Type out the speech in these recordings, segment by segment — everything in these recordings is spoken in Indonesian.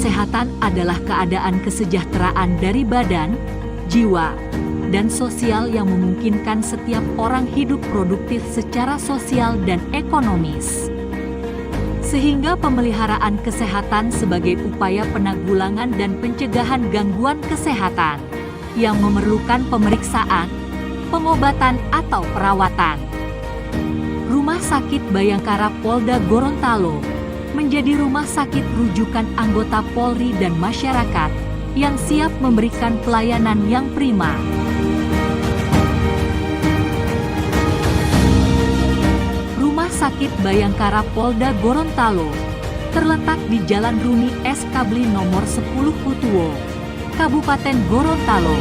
kesehatan adalah keadaan kesejahteraan dari badan, jiwa, dan sosial yang memungkinkan setiap orang hidup produktif secara sosial dan ekonomis. Sehingga pemeliharaan kesehatan sebagai upaya penanggulangan dan pencegahan gangguan kesehatan yang memerlukan pemeriksaan, pengobatan atau perawatan. Rumah Sakit Bayangkara Polda Gorontalo menjadi rumah sakit rujukan anggota Polri dan masyarakat yang siap memberikan pelayanan yang prima. Rumah Sakit Bayangkara Polda Gorontalo terletak di Jalan Runi S. Kabli nomor 10 Kutuwo, Kabupaten Gorontalo.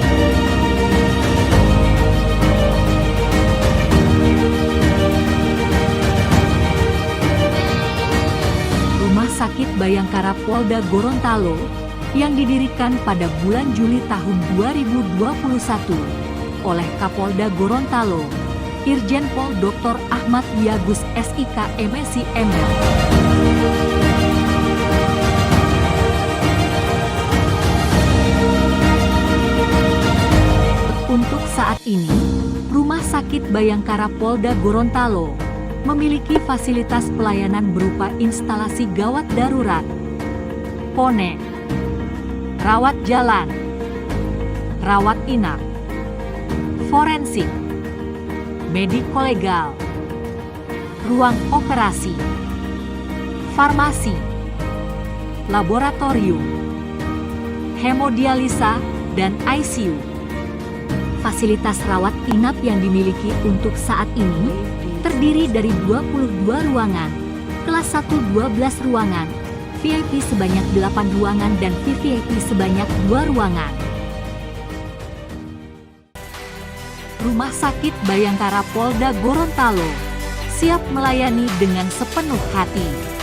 Rumah Sakit Bayangkara Polda Gorontalo yang didirikan pada bulan Juli tahun 2021 oleh Kapolda Gorontalo, Irjen Pol Dr. Ahmad Wiyagus SIK MSI ML. Untuk saat ini, Rumah Sakit Bayangkara Polda Gorontalo memiliki fasilitas pelayanan berupa instalasi gawat darurat, pone, rawat jalan, rawat inap, forensik, mediko-legal, ruang operasi, farmasi, laboratorium, hemodialisa, dan ICU. Fasilitas rawat inap yang dimiliki untuk saat ini terdiri dari 22 ruangan, kelas 1 12 ruangan, VIP sebanyak 8 ruangan dan VVIP sebanyak 2 ruangan. Rumah Sakit Bayangkara Polda Gorontalo siap melayani dengan sepenuh hati.